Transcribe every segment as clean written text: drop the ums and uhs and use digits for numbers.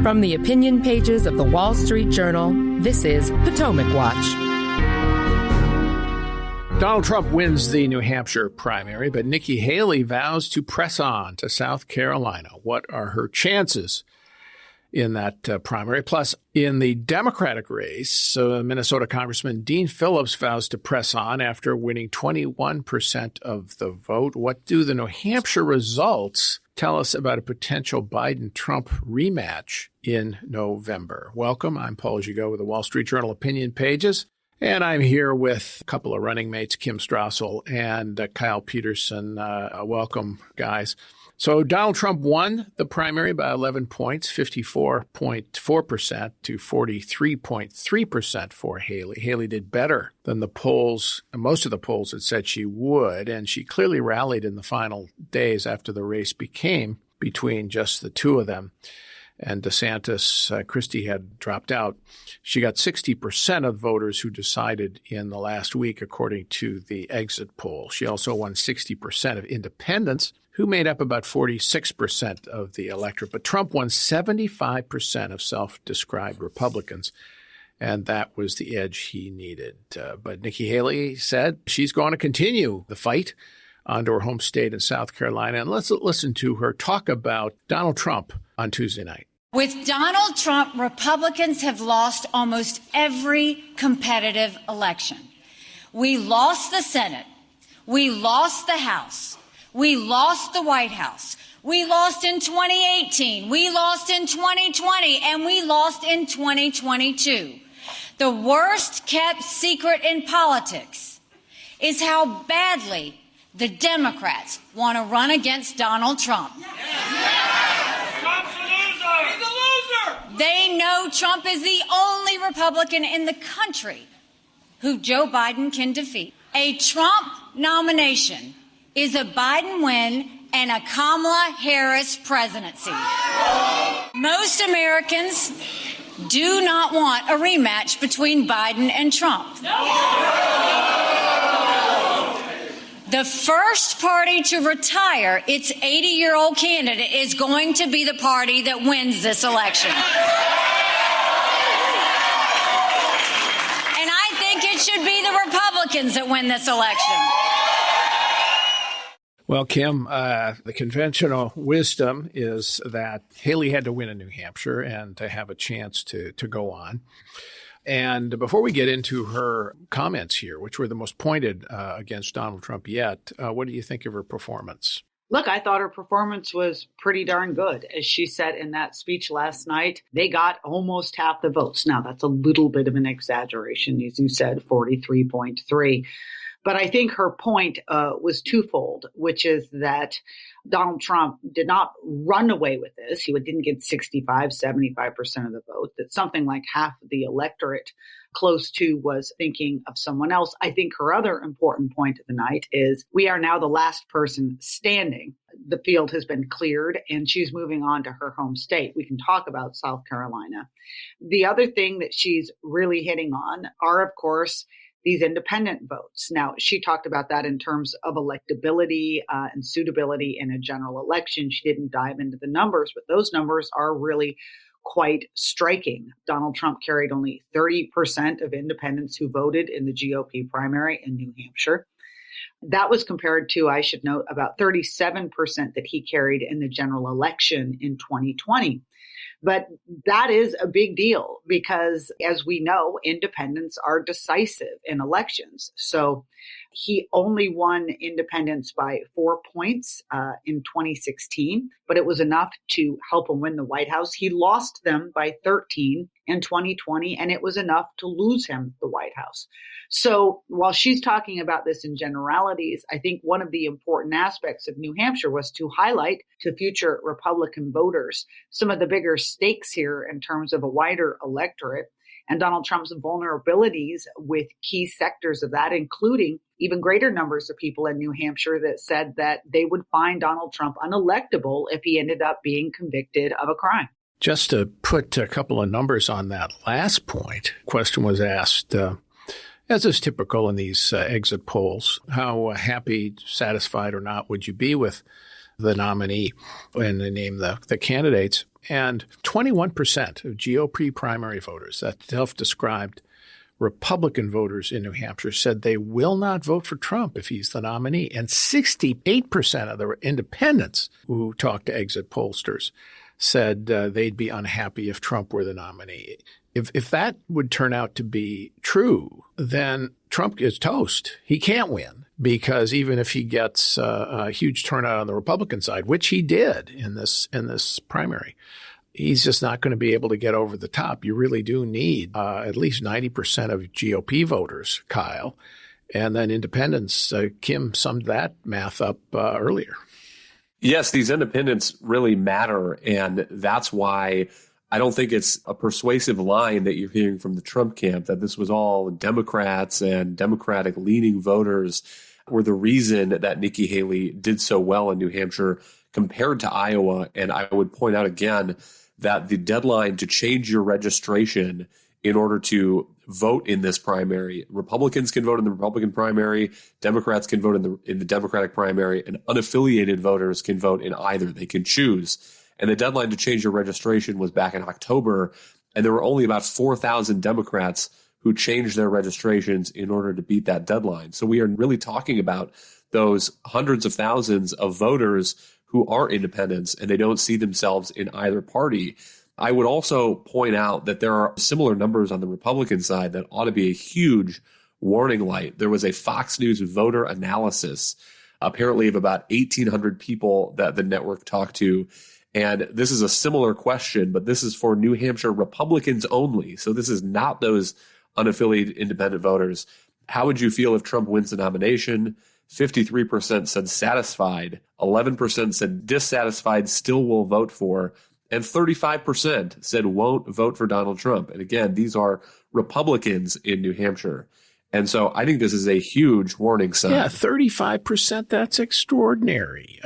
From the opinion pages of the Wall Street Journal, this is Potomac Watch. Donald Trump wins the New Hampshire primary, but Nikki Haley vows to press on to South Carolina. What are her chances in that primary? Plus, in the Democratic race, Minnesota Congressman Dean Phillips vows to press on after winning 21% of the vote. What do the New Hampshire results tell us about a potential Biden-Trump rematch in November? Welcome. I'm Paul Gigot with the Wall Street Journal Opinion Pages, and I'm here with a couple of running mates, Kim Strassel and Kyle Peterson. Welcome, guys. So Donald Trump won the primary by 11 points, 54.4% to 43.3% for Haley. Haley did better than the polls, most of the polls had said she would, and she clearly rallied in the final days after the race became between just the two of them. And DeSantis, Christie had dropped out. She got 60% of voters who decided in the last week, according to the exit poll. She also won 60% of independents, who made up about 46% of the electorate. But Trump won 75% of self-described Republicans, and that was the edge he needed. But Nikki Haley said she's going to continue the fight onto her home state in South Carolina. And let's listen to her talk about Donald Trump on Tuesday night. With Donald Trump, Republicans have lost almost every competitive election. We lost the Senate. We lost the House. We lost the White House. We lost in 2018. We lost in 2020. And we lost in 2022. The worst kept secret in politics is how badly the Democrats want to run against Donald Trump. Trump's a loser! He's a loser! They know Trump is the only Republican in the country who Joe Biden can defeat. A Trump nomination is a Biden win and a Kamala Harris presidency. Most Americans do not want a rematch between Biden and Trump. The first party to retire its 80-year-old candidate is going to be the party that wins this election. And I think it should be the Republicans that win this election. Well, Kim, the conventional wisdom is that Haley had to win in New Hampshire and to have a chance to go on. And before we get into her comments here, which were the most pointed against Donald Trump yet, what do you think of her performance? Look, I thought her performance was pretty darn good. As she said in that speech last night, they got almost half the votes. Now, that's a little bit of an exaggeration, as you said, 43.3. But I think her point was twofold, which is that Donald Trump did not run away with this. He didn't get 65, 75% of the vote, that something like half of the electorate close to was thinking of someone else. I think her other important point of the night is we are now the last person standing. The field has been cleared and she's moving on to her home state. We can talk about South Carolina. The other thing that she's really hitting on are, of course, these independent votes. Now, she talked about that in terms of electability and suitability in a general election. She didn't dive into the numbers, but those numbers are really quite striking. Donald Trump carried only 30% of independents who voted in the GOP primary in New Hampshire. That was compared to, I should note, about 37% that he carried in the general election in 2020. But that is a big deal because, as we know, independents are decisive in elections. So he only won independents by 4 points in 2016, but it was enough to help him win the White House. He lost them by 13 in 2020, and it was enough to lose him the White House. So while she's talking about this in generalities, I think one of the important aspects of New Hampshire was to highlight to future Republican voters some of the bigger stakes here in terms of a wider electorate and Donald Trump's vulnerabilities with key sectors of that, including even greater numbers of people in New Hampshire that said that they would find Donald Trump unelectable if he ended up being convicted of a crime. Just to put a couple of numbers on that last point, question was asked, as is typical in these exit polls, how happy, satisfied or not would you be with the nominee when they name the candidates. And 21% of GOP primary voters, that self-described Republican voters in New Hampshire, said they will not vote for Trump if he's the nominee. And 68% of the independents who talked to exit pollsters said they'd be unhappy if Trump were the nominee. If that would turn out to be true, then Trump is toast. He can't win because even if he gets a huge turnout on the Republican side, which he did in this primary, he's just not going to be able to get over the top. You really do need at least 90% of GOP voters, Kyle, and then independents. Kim summed that math up earlier. Yes, these independents really matter, and that's why I don't think it's a persuasive line that you're hearing from the Trump camp that this was all Democrats and Democratic-leaning voters were the reason that Nikki Haley did so well in New Hampshire compared to Iowa. And I would point out again that the deadline to change your registration in order to vote in this primary, Republicans can vote in the Republican primary, Democrats can vote in the Democratic primary, and unaffiliated voters can vote in either. They can choose. And the deadline to change your registration was back in October, and there were only about 4,000 Democrats who changed their registrations in order to beat that deadline. So we are really talking about those hundreds of thousands of voters who are independents and they don't see themselves in either party. I would also point out that there are similar numbers on the Republican side that ought to be a huge warning light. There was a Fox News voter analysis, apparently of about 1,800 people that the network talked to. And this is a similar question, but this is for New Hampshire Republicans only. So this is not those unaffiliated independent voters. How would you feel if Trump wins the nomination? 53% said satisfied, 11% said dissatisfied, still will vote for, and 35% said won't vote for Donald Trump. And again, these are Republicans in New Hampshire. And so I think this is a huge warning sign. Yeah, 35%, that's extraordinary,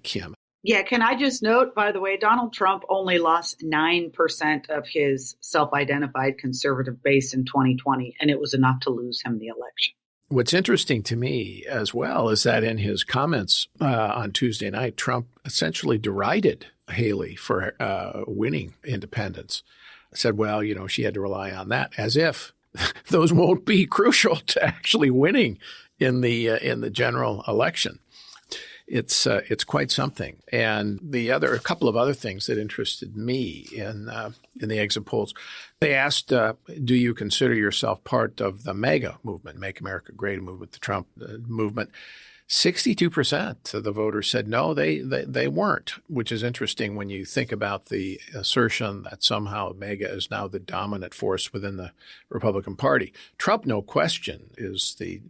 Kim. Yeah, can I just note, by the way, Donald Trump only lost 9% of his self-identified conservative base in 2020, and it was enough to lose him the election. What's interesting to me as well is that in his comments on Tuesday night, Trump essentially derided Haley for winning independents. Said, well, she had to rely on that, as if those won't be crucial to actually winning in the general election. It's quite something. And a couple of other things that interested me in the exit polls, they asked, do you consider yourself part of the MAGA movement, Make America Great movement, the Trump movement? 62% of the voters said no, they weren't, which is interesting when you think about the assertion that somehow MAGA is now the dominant force within the Republican Party. Trump, no question, is the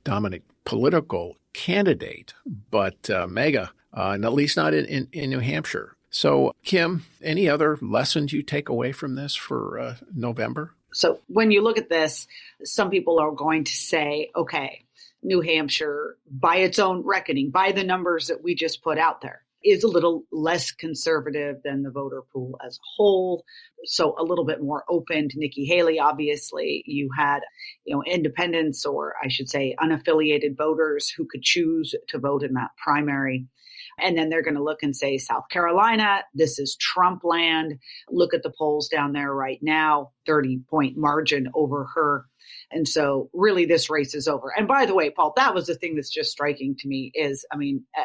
dominant political candidate, but MAGA, and at least not in New Hampshire. So, Kim, any other lessons you take away from this for November? So when you look at this, some people are going to say, okay, New Hampshire, by its own reckoning, by the numbers that we just put out there, is a little less conservative than the voter pool as a whole. So a little bit more open to Nikki Haley. Obviously, you had, independents, or I should say unaffiliated voters who could choose to vote in that primary. And then they're going to look and say, South Carolina, this is Trump land. Look at the polls down there right now, 30-point margin over her. And so really this race is over. And by the way, Paul, that was the thing that's just striking to me is,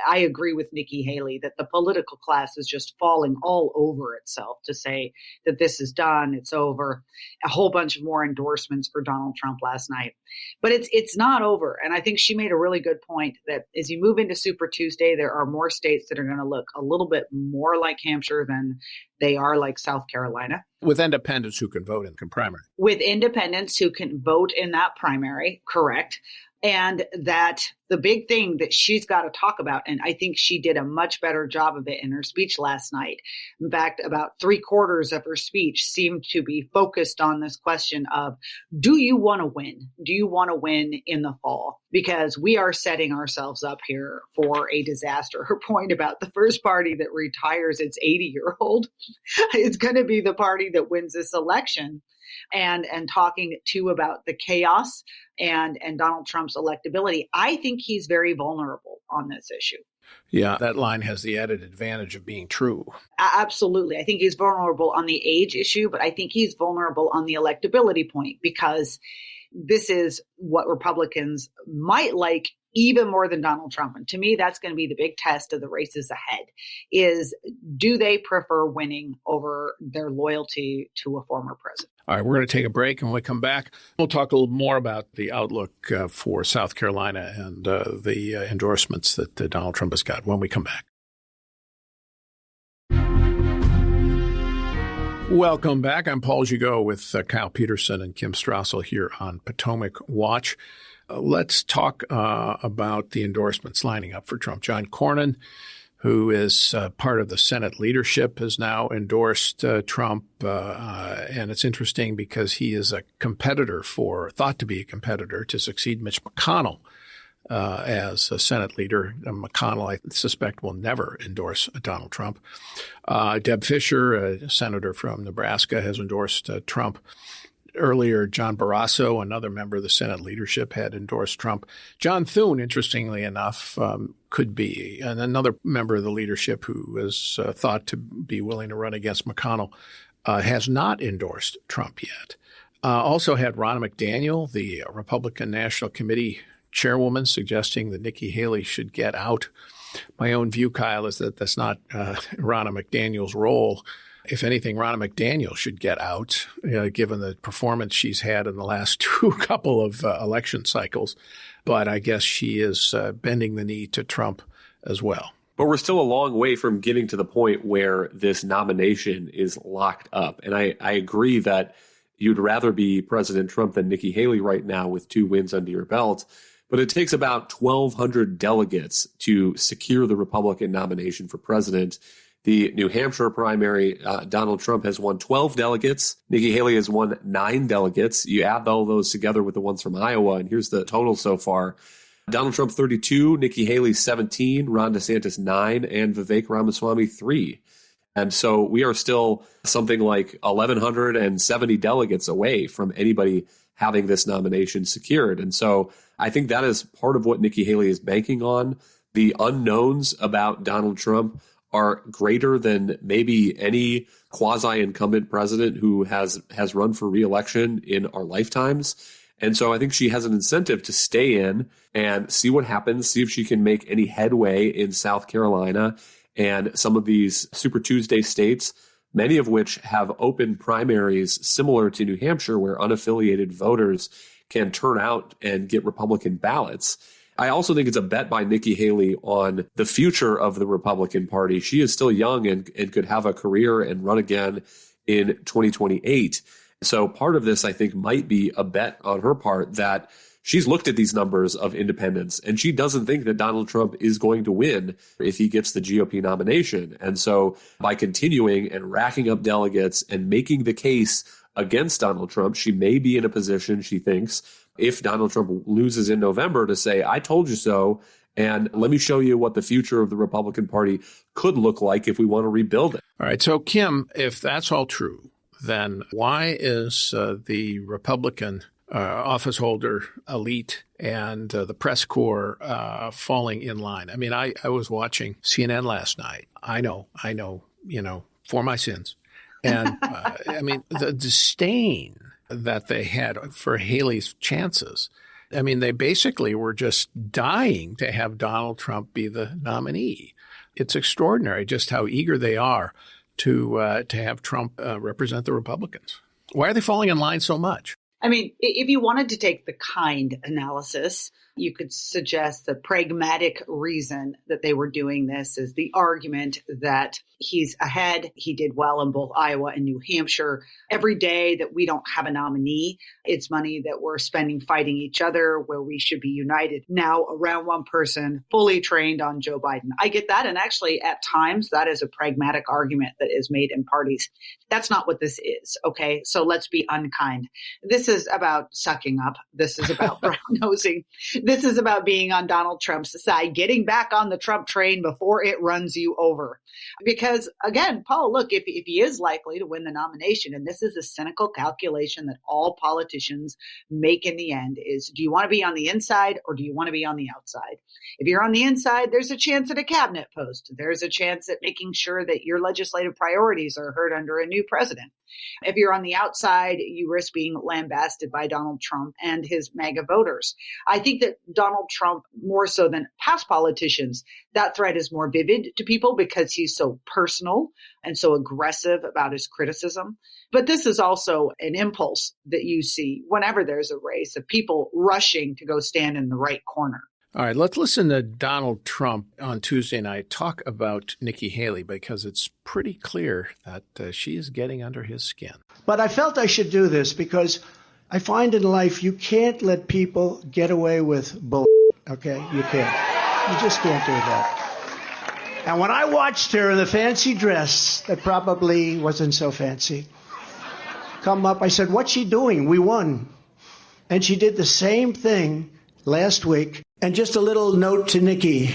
I agree with Nikki Haley that the political class is just falling all over itself to say that this is done, it's over. A whole bunch of more endorsements for Donald Trump last night. But it's not over. And I think she made a really good point that as you move into Super Tuesday, there are more states that are going to look a little bit more like Hampshire than they are like South Carolina. With independents who can vote in the primary. With independents who can vote in that primary, correct. And that the big thing that she's got to talk about, and I think she did a much better job of it in her speech last night. In fact, about 3/4 of her speech seemed to be focused on this question of, do you want to win? Do you want to win in the fall? Because we are setting ourselves up here for a disaster. Her point about the first party that retires its 80-year-old is going to be the party that wins this election. And talking too about the chaos and Donald Trump's electability, I think he's very vulnerable on this issue. Yeah, that line has the added advantage of being true. Absolutely. I think he's vulnerable on the age issue, but I think he's vulnerable on the electability point because this is what Republicans might like even more than Donald Trump. And to me, that's going to be the big test of the races ahead is do they prefer winning over their loyalty to a former president? All right, we're going to take a break, and when we come back, we'll talk a little more about the outlook for South Carolina and the endorsements that Donald Trump has got when we come back. Welcome back. I'm Paul Gigot with Kyle Peterson and Kim Strassel here on Potomac Watch. Let's talk about the endorsements lining up for Trump. John Cornyn, who is part of the Senate leadership, has now endorsed Trump. And it's interesting because he is thought to be a competitor to succeed Mitch McConnell as a Senate leader. McConnell, I suspect, will never endorse Donald Trump. Deb Fischer, a senator from Nebraska, has endorsed Trump. Earlier, John Barrasso, another member of the Senate leadership, had endorsed Trump. John Thune, interestingly enough, could be, and another member of the leadership who is thought to be willing to run against McConnell, has not endorsed Trump yet. Also had Ronna McDaniel, the Republican National Committee chairwoman, suggesting that Nikki Haley should get out. My own view, Kyle, is that that's not Ronna McDaniel's role. If anything, Ronna McDaniel should get out, given the performance she's had in the last couple of election cycles. But I guess she is bending the knee to Trump as well. But we're still a long way from getting to the point where this nomination is locked up. And I agree that you'd rather be President Trump than Nikki Haley right now with 2 wins under your belt. But it takes about 1,200 delegates to secure the Republican nomination for president. The New Hampshire primary, Donald Trump has won 12 delegates. Nikki Haley has won 9 delegates. You add all those together with the ones from Iowa, and here's the total so far. Donald Trump 32, Nikki Haley 17, Ron DeSantis 9, and Vivek Ramaswamy 3. And so we are still something like 1,170 delegates away from anybody having this nomination secured. And so I think that is part of what Nikki Haley is banking on. The unknowns about Donald Trump are greater than maybe any quasi-incumbent president who has run for re-election in our lifetimes. And so I think she has an incentive to stay in and see what happens, see if she can make any headway in South Carolina and some of these Super Tuesday states, many of which have open primaries similar to New Hampshire, where unaffiliated voters can turn out and get Republican ballots. I also think it's a bet by Nikki Haley on the future of the Republican Party. She is still young and could have a career and run again in 2028. So part of this, I think, might be a bet on her part that she's looked at these numbers of independents and she doesn't think that Donald Trump is going to win if he gets the GOP nomination. And so by continuing and racking up delegates and making the case against Donald Trump, she may be in a position, she thinks, if Donald Trump loses in November, to say, I told you so, and let me show you what the future of the Republican Party could look like if we want to rebuild it. All right. So, Kim, if that's all true, then why is the Republican office holder elite and the press corps falling in line? I mean, I was watching CNN last night. I know, for my sins. And I mean, the disdain that they had for Haley's chances. I mean, they basically were just dying to have Donald Trump be the nominee. It's extraordinary just how eager they are to have Trump represent the Republicans. Why are they falling in line so much? I mean, if you wanted to take the kind analysis, you could suggest the pragmatic reason that they were doing this is the argument that he's ahead. He did well in both Iowa and New Hampshire. Every day that we don't have a nominee, it's money that we're spending fighting each other where we should be united now around one person, fully trained on Joe Biden. I get that. And actually, at times, that is a pragmatic argument that is made in parties. That's not what this is. OK, so let's be unkind. This is about sucking up. This is about brown-nosing. This is about being on Donald Trump's side, getting back on the Trump train before it runs you over. Because again, Paul, look, if he is likely to win the nomination, and this is a cynical calculation that all politicians make in the end, is do you want to be on the inside or do you want to be on the outside? If you're on the inside, there's a chance at a cabinet post. There's a chance at making sure that your legislative priorities are heard under a new president. If you're on the outside, you risk being lambasted by Donald Trump and his MAGA voters. I think that Donald Trump, more so than past politicians, that threat is more vivid to people because he's so personal and so aggressive about his criticism. But this is also an impulse that you see whenever there's a race of people rushing to go stand in the right corner. All right, let's listen to Donald Trump on Tuesday night talk about Nikki Haley, because it's pretty clear that she is getting under his skin. But I felt I should do this because I find in life you can't let people get away with bull. Okay? You can't. You just can't do that. And when I watched her in the fancy dress that probably wasn't so fancy come up, I said, "What's she doing? We won." And she did the same thing last week. And just a little note to Nikki,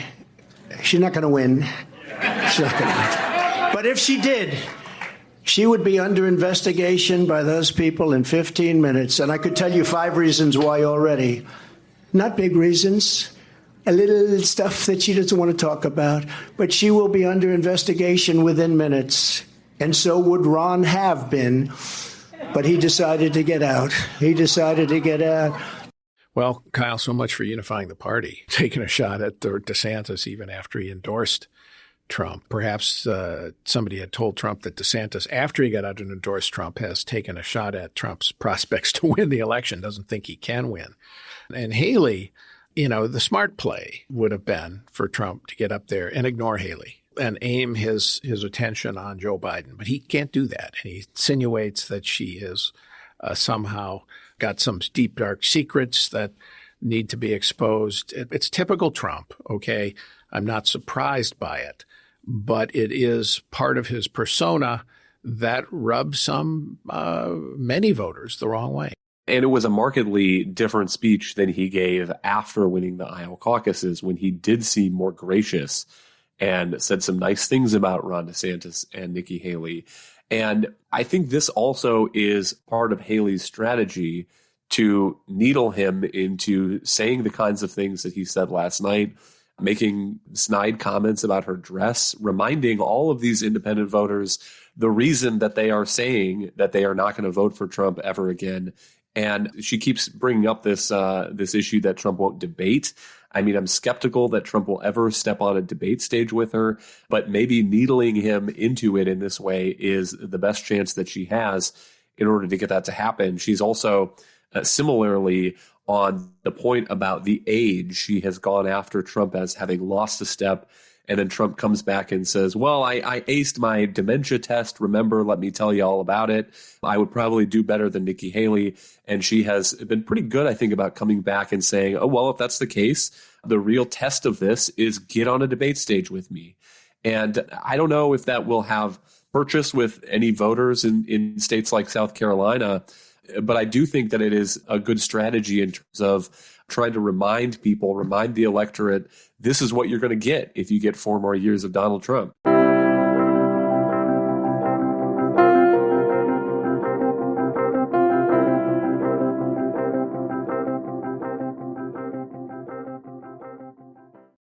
she's not going to win. She's not going to win. But if she did, she would be under investigation by those people in 15 minutes. And I could tell you 5 reasons why already. Not big reasons, a little stuff that she doesn't want to talk about. But she will be under investigation within minutes. And so would Ron have been. But he decided to get out. Well, Kyle, so much for unifying the party, taking a shot at DeSantis even after he endorsed Trump. Perhaps somebody had told Trump that DeSantis, after he got out and endorsed Trump, has taken a shot at Trump's prospects to win the election, doesn't think he can win. And Haley, the smart play would have been for Trump to get up there and ignore Haley and aim his attention on Joe Biden. But he can't do that. And he insinuates that she is somehow got some deep, dark secrets that need to be exposed. It's typical Trump, okay? I'm not surprised by it, but it is part of his persona that rubs many voters the wrong way. And it was a markedly different speech than he gave after winning the Iowa caucuses, when he did seem more gracious and said some nice things about Ron DeSantis and Nikki Haley. And I think this also is part of Haley's strategy to needle him into saying the kinds of things that he said last night, making snide comments about her dress, reminding all of these independent voters the reason that they are saying that they are not going to vote for Trump ever again. And she keeps bringing up this issue that Trump won't debate. I mean, I'm skeptical that Trump will ever step on a debate stage with her, but maybe needling him into it in this way is the best chance that she has in order to get that to happen. She's also similarly on the point about the age. She has gone after Trump as having lost a step. And then Trump comes back and says, well, I aced my dementia test. Remember, let me tell you all about it. I would probably do better than Nikki Haley. And she has been pretty good, I think, about coming back and saying, oh, well, if that's the case, the real test of this is get on a debate stage with me. And I don't know if that will have purchase with any voters in states like South Carolina. But I do think that it is a good strategy in terms of trying to remind the electorate, this is what you're going to get if you get 4 more years of Donald Trump.